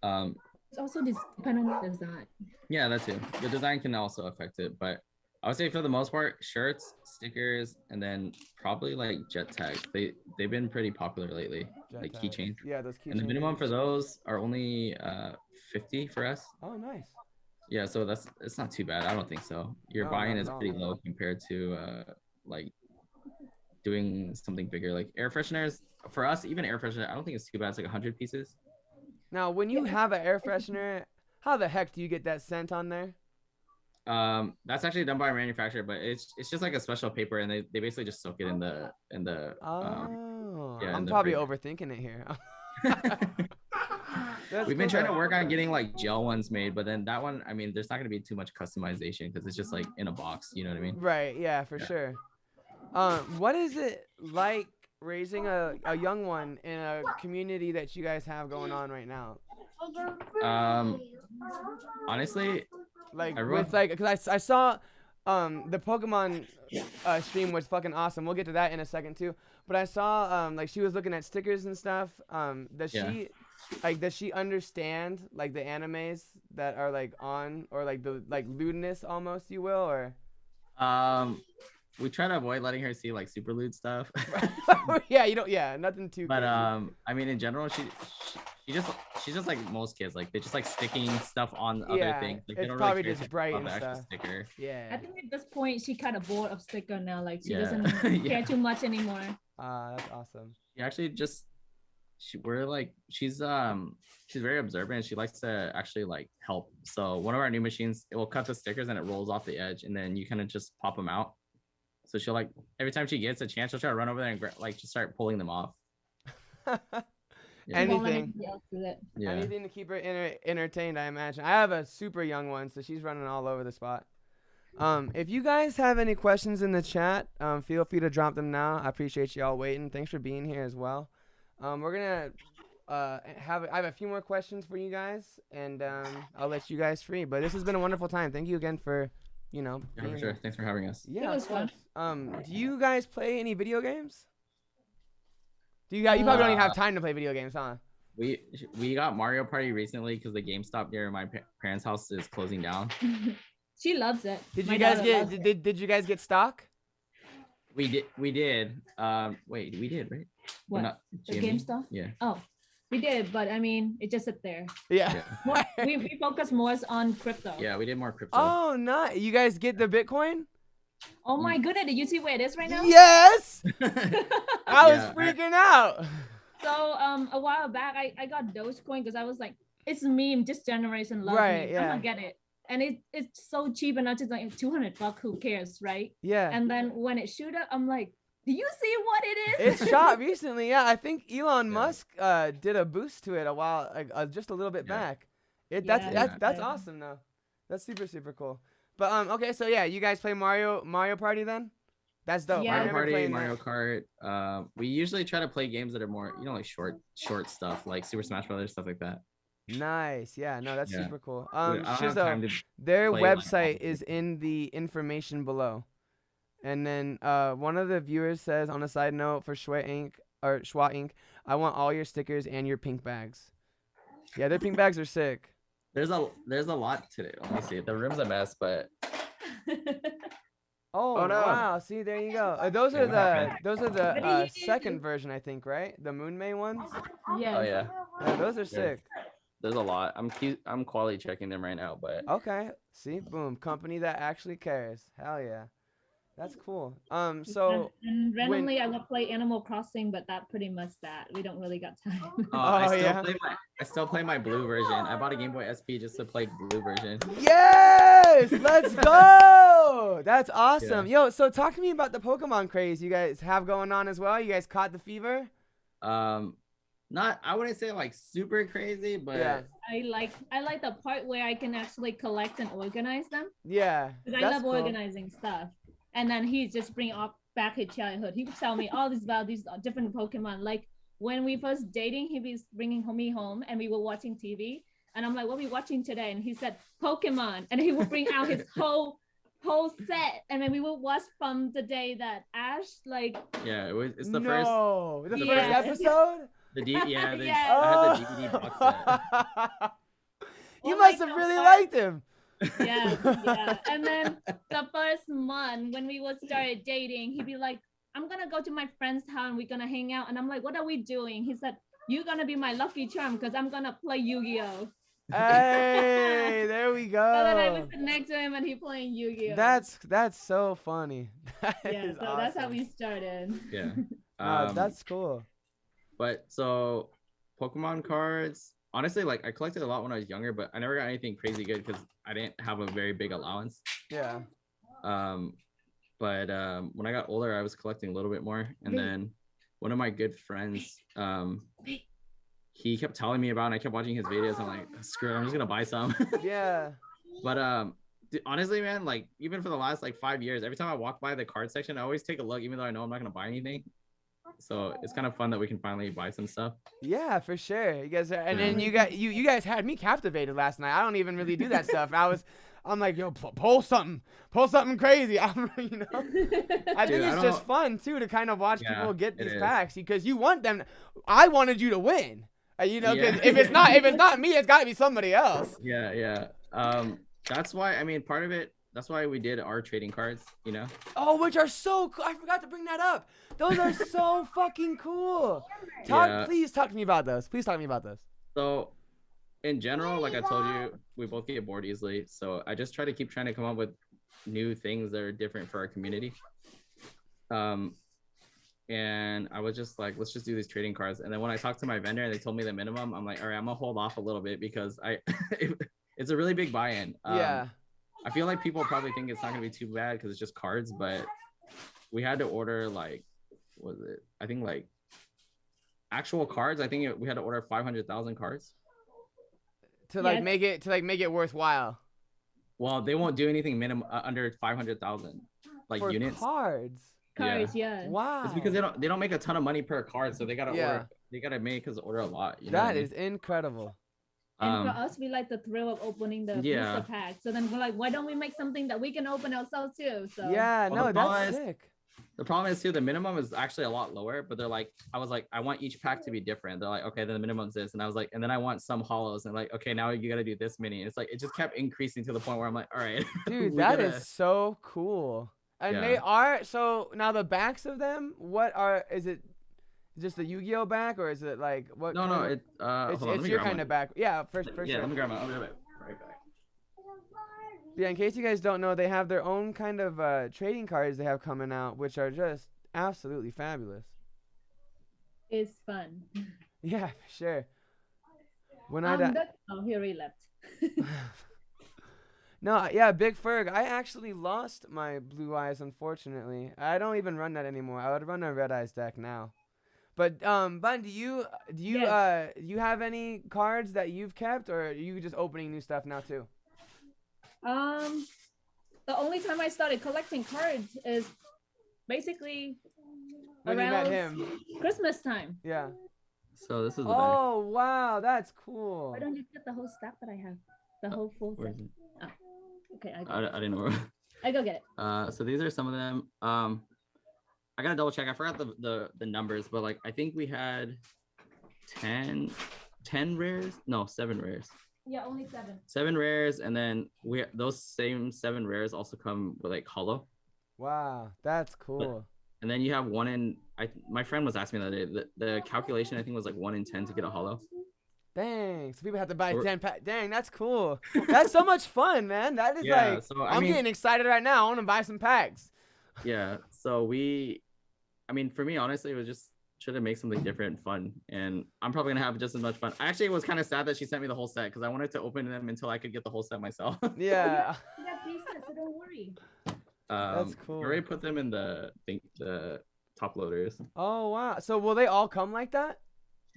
It's also depend on the design. Yeah, that too. The design can also affect it, but I would say for the most part, shirts, stickers, and then probably like jet tags. They've been pretty popular lately, like keychains. Yeah, those keychains. And the minimum for those are only 50 for us. Oh, nice. Yeah, so it's not too bad. I don't think so. Your No, buy-in not is at all. pretty low compared to like doing something bigger, like air fresheners. For us, even air freshener, I don't think it's too bad. It's like 100 pieces. Now, when you have an air freshener, how the heck do you get that scent on there? That's actually done by a manufacturer, but it's just like a special paper, and they basically just soak it in the yeah, I'm in the probably fridge. overthinking it here. That's We've been cool trying to though. work on getting like gel ones made, but then that one, I mean, there's not going to be too much customization because it's just like in a box, you know what I mean? Right, yeah, for sure. What is it like raising a young one in a community that you guys have going on right now? Honestly, Like everyone- with like, because I saw the Pokemon stream was fucking awesome. We'll get to that in a second too. But I saw like she was looking at stickers and stuff. Does she understand like the animes that are like on, or like the like lewdness almost, you will, or? we try to avoid letting her see like super lewd stuff. Yeah, you don't. Yeah, nothing too. But crazy. I mean, in general, she's just like most kids. Like they just like sticking stuff on other things. Like, they it's don't probably care just too much bright about and the actual stuff. sticker. I Yeah. think at this point she kind of bored of sticker now. Like she Yeah. doesn't Yeah. care too much anymore. That's awesome. She actually just she's very observant. She likes to actually like help. So one of our new machines, it will cut the stickers and it rolls off the edge, and then you kind of just pop them out. So she'll like every time she gets a chance, she'll try to run over there and like just start pulling them off. Yeah. She won't let Anything. anybody else do it. Yeah. Anything to keep her entertained, I imagine. I have a super young one, so she's running all over the spot. If you guys have any questions in the chat, feel free to drop them now. I appreciate y'all waiting. Thanks for being here as well. We're gonna I have a few more questions for you guys, and I'll let you guys free. But this has been a wonderful time. Thank you again for, Yeah, being for sure. here. Thanks for having us. Yeah, It was of course. fun. Do you guys play any video games? You probably don't even have time to play video games, huh? We got Mario Party recently because the GameStop near my parents' house is closing down. She loves it. Did My you guys daughter get loves it. did you guys get stock? We did. Wait, we did, right? What? Not The GME? game stuff? Yeah. Oh, we did, but I mean, it just sit there. Yeah. More, we focus more on crypto. Yeah, we did more crypto. Oh, nice. You guys get the Bitcoin? Oh my goodness, did you see where it is right now? Yes. I was Yeah. freaking out. So a while back, I got Dogecoin because I was like, it's a meme, this generation loves Right, me. yeah. I'm gonna get it. And it's so cheap and not just like $200, who cares, right? Yeah. And then when it shoot up, I'm like, do you see what it is? It shot recently. Yeah, I think Elon Musk did a boost to it a while, just a little bit Yeah. back. That's Yeah, that's yeah. awesome though. That's super cool. But okay, so yeah, you guys play Mario Party then? That's dope. Yeah. I Mario remember Party, playing Mario that. Kart. We usually try to play games that are more, like short stuff, like Super Smash Brothers, stuff like that. Nice. Yeah, no, that's Yeah. super cool. I don't have Shizo, time to their play, like, website all- is in the information below. And then one of the viewers says on a side note for SWAINC, I want all your stickers and your pink bags. Yeah, their pink bags are sick. There's a lot today. Let me see. The room's a mess, but Oh, Oh, no. wow. See, there you go. Those Yeah, are what the happened? second version, I think, right? The Moon May ones. Yes. oh yeah, Yeah, those are sick. there's a lot. I'm quality checking them right now, but Okay. See, boom, company that actually cares. Hell yeah, that's cool. So and randomly I will play Animal Crossing, but that pretty much that. We don't really got time. I still play my blue version. I bought a Game Boy SP just to play blue version. yes, let's go. That's awesome. Yo, so talk to me about the Pokemon craze you guys have going on as well. You guys caught the fever? I wouldn't say like super crazy, but Yeah. I like the part where I can actually collect and organize them. Yeah. Because I love organizing stuff. And then he just bring up back his childhood. He would tell me all this about these different Pokemon. Like when we first dating, he was bringing me home and we were watching TV. And I'm like, what are we watching today? And he said, Pokemon. And he would bring out his whole set. And then we would watch from the day that Ash, like, yeah, it's the the the first first- episode. Yes. I had the DVD box set. You Oh must my have God, really but- liked him. yeah. And then the first month when we started dating, he'd be like, I'm gonna go to my friend's house and we're gonna hang out. And I'm like, what are we doing? He said, you're gonna be my lucky charm because I'm gonna play Yu-Gi-Oh. Hey, there we And then I was go. next to him and he playing Yu-Gi-Oh. That's so funny. That yeah. is So that's how awesome. we started. Yeah. That's cool. But so Pokemon cards, honestly, like I collected a lot when I was younger, but I never got anything crazy good because I didn't have a very big allowance. Yeah. But when I got older, I was collecting a little bit more, and then one of my good friends, he kept telling me about it, and I kept watching his videos. I'm like, screw it, I'm just gonna buy some. Yeah. But honestly, man, like even for the last like 5 years, every time I walk by the card section, I always take a look, even though I know I'm not gonna buy anything. So it's kind of fun that we can finally buy some stuff. Yeah, for sure. You guys are, and then you guys had me captivated last night. I don't even really do that stuff. I'm like, yo, pull something crazy. I think it's just fun too to kind of watch people get these packs because you want them. I wanted you to win. Cause if it's not me, it's got to be somebody else. Yeah. That's why, I mean, part of it, that's why we did our trading cards, Oh, which are so cool. I forgot to bring that up. Those are so fucking cool. Please talk to me about those. So in general, like I told you, we both get bored easily. So I just trying to come up with new things that are different for our community. And I was just like, let's just do these trading cards. And then when I talked to my vendor and they told me the minimum, I'm like, all right, I'm gonna hold off a little bit because it's a really big buy-in. Yeah. I feel like people probably think it's not gonna be too bad because it's just cards, but we had to order like, I think like actual cards. I think we had to order 500,000 cards to make it worthwhile. Well, they won't do anything minimum under 500,000 like For units. cards. Cards, yeah. Wow. It's because they don't make a ton of money per card, so they gotta Yeah. order. They gotta make us order a lot. You know what I That mean? is incredible. And for us, we like the thrill of opening the Yeah. booster pack. So then we're like, why don't we make something that we can open ourselves too? So Yeah, Well, no, the problem that's is- sick. The problem is too, the minimum is actually a lot lower, but they're like, I was like, I want each pack to be different. They're like, okay, then the minimum's this. And I was like, and then I want some hollows, and like, okay, now you gotta do this many. And it's like, it just kept increasing to the point where I'm like, all right. Dude, we that gotta- is so cool. And Yeah. they are, so now the backs of them, is it just the Yu-Gi-Oh back, or is it like, what? No, kind no, of- it, hold on, let it's me your grab kind mine. of back. Yeah, for Yeah, sure. let me grab mine. I'll be right back. Yeah, in case you guys don't know, they have their own kind of trading cards they have coming out, which are just absolutely fabulous. it's fun. Yeah, for sure. When Oh, he already left. No, yeah, Big Ferg. I actually lost my Blue Eyes, unfortunately. I don't even run that anymore. I would run a Red Eyes deck now. But Bun, do you you have any cards that you've kept, or are you just opening new stuff now too? The only time I started collecting cards is basically When you met around him. Christmas time. Yeah. So this is the back. Oh wow, that's cool. Why don't you get the whole stack that I have? The whole full Where set. is it? Okay, I didn't know. I go get it. So these are some of them. I gotta double check. I forgot the numbers, but like I think we had 10 rares. No, 7 rares. Yeah, only 7. 7 rares, and then those same 7 rares also come with like hollow. Wow, that's cool. And then you have 1 in. My friend was asking me the other day. The calculation I think was like 1 in 10 to get a hollow. Dang, so people have to buy Or- 10 packs. Dang, that's cool. That's so much fun, man. That is Yeah, like, so, I'm getting excited right now. I want to buy some packs. Yeah. So for me, honestly, it was just trying to make something different and fun. And I'm probably gonna have just as much fun. I actually was kind of sad that she sent me the whole set because I wanted to open them until I could get the whole set myself. Yeah. You got pieces, so don't worry. That's cool. We already put them in the top loaders. Oh wow. So will they all come like that?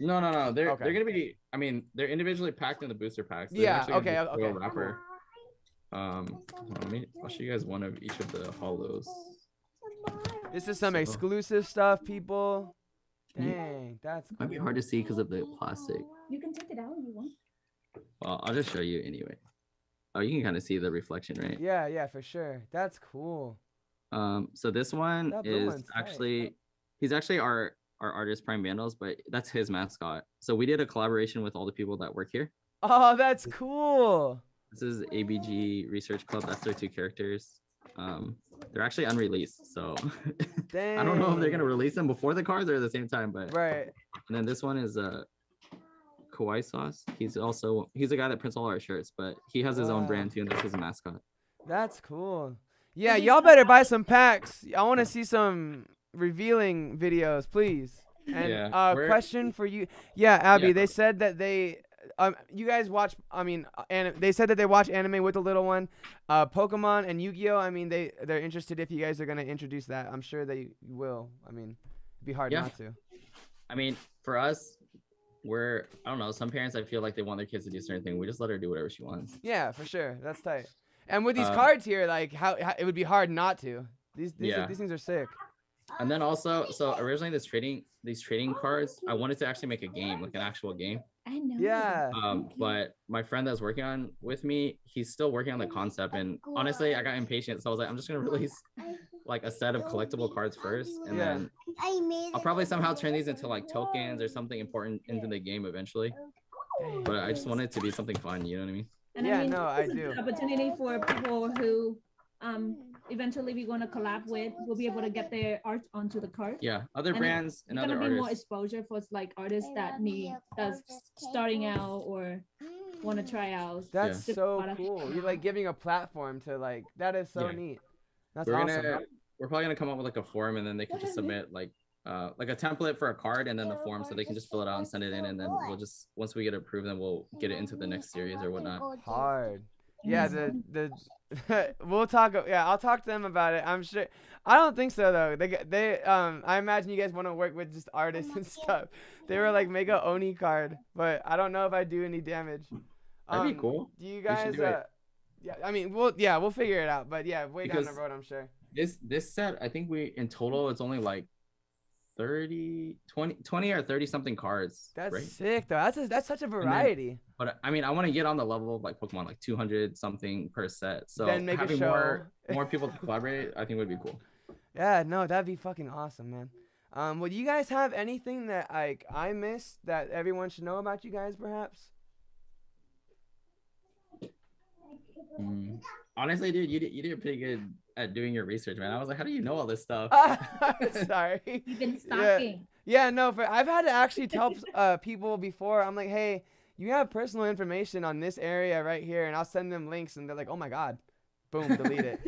No. They're Okay. gonna be. I mean, they're individually packed in the booster packs. They're Yeah, actually gonna okay, be okay. foil wrapper. Hold on, I'll show you guys one of each of the hollows. This is some So- exclusive stuff, people. Yeah. Dang, that's Might be hard to see because of the plastic. You can take it out if you want. Well, I'll just show you anyway. Oh, you can kind of see the reflection, right? Yeah, for sure. That's cool. So this one That blue is one's tight. actually, he's actually our artist Prime Vandals, but that's his mascot. So we did a collaboration with all the people that work here. Oh, that's cool. This is ABG Research Club. That's their 2 characters. They're actually unreleased, so Dang. I don't know if they're gonna release them before the cards or at the same time. But Right. and then this one is Kawaii Sauce. He's a guy that prints all our shirts, but he has his own Wow. brand too, and this is a mascot. That's cool. Yeah, y'all better buy some packs. I want to see some revealing videos, please. And Yeah, we're- question for you. Yeah, Abby, Yeah. they said that you guys watch, they said that they watch anime with the little one. Pokemon and Yu-Gi-Oh, I mean, they're interested if you guys are going to introduce that. I'm sure they will. I mean, it'd be hard Yeah. not to. I mean, for us, I don't know. Some parents, I feel like they want their kids to do certain things. We just let her do whatever she wants. Yeah, for sure. That's tight. And with these Uh, cards here, like how it would be hard not to. These Yeah. these things are sick. And then also, so originally these trading cards, I wanted to actually make a game, like an actual game. I know. Yeah. But my friend that's working on with me, he's still working on the concept. And honestly, I got impatient. So I was like, I'm just going to release like a set of collectible cards first. And Yeah. then I'll probably somehow turn these into like tokens or something important into the game eventually. But I just want it to be something fun. You know what I mean? And Yeah, I mean, no, this I is a do. good opportunity for people who eventually we're going to collab with. We'll be able to get their art onto the card. Yeah. Other And brands and It's other gonna be more artists. exposure for like artists that's starting out or want to try out. That's Yeah. so Product. cool. You're like giving a platform to like that is so Yeah. neat. That's We're awesome. we're probably gonna come up with like a form, and then they can just submit like a template for a card, and then the form, so they can just fill it out and send it in, and then we'll just, once we get it approved, then we'll get it into the next series or whatnot. Hard. Yeah, the we'll talk. Yeah, I'll talk to them about it. I'm sure. I don't think so though. I imagine you guys want to work with just artists and stuff. They were like make a Oni card, but I don't know if I do any damage. That'd be cool. Do you should guys? do it. Yeah, I mean, we'll figure it out. But yeah, way down the Because road, I'm sure. This set, I think we in total it's only like 20 or 30 something cards. That's right? sick though. That's such a variety. But I mean, I want to get on the level of like Pokemon, like 200 something per set. So Then make a having show. more people to collaborate, I think would be cool. Yeah, no, that'd be fucking awesome, man. Well, do you guys have anything that like I missed that everyone should know about you guys, perhaps? Honestly, dude, you did pretty good at doing your research, man. I was like, how do you know all this stuff? Sorry. You've been stalking. Yeah, no, but I've had to actually tell people before. I'm like, hey, you have personal information on this area right here, and I'll send them links, and they're like, oh my god, boom, delete it.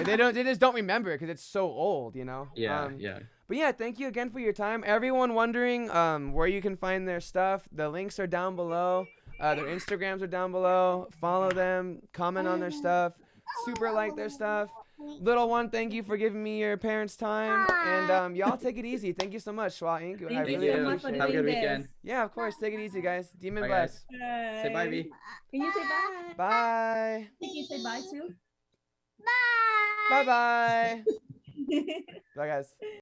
They just don't remember it because it's so old, you know. Yeah. But yeah, thank you again for your time. Everyone wondering where you can find their stuff, the links are down below. Their Instagrams are down below. Follow them, comment on their stuff, super like their stuff. Little one, thank you for giving me your parents' time. And y'all take it easy. Thank you so much, Shwainc. Thank you so much for Have a good doing weekend. this. Yeah, of course. Take it easy, guys. Demon Bye, bless. guys. Say bye, V. Can you say bye? Bye. Can you say bye too? Bye-bye. Bye, guys.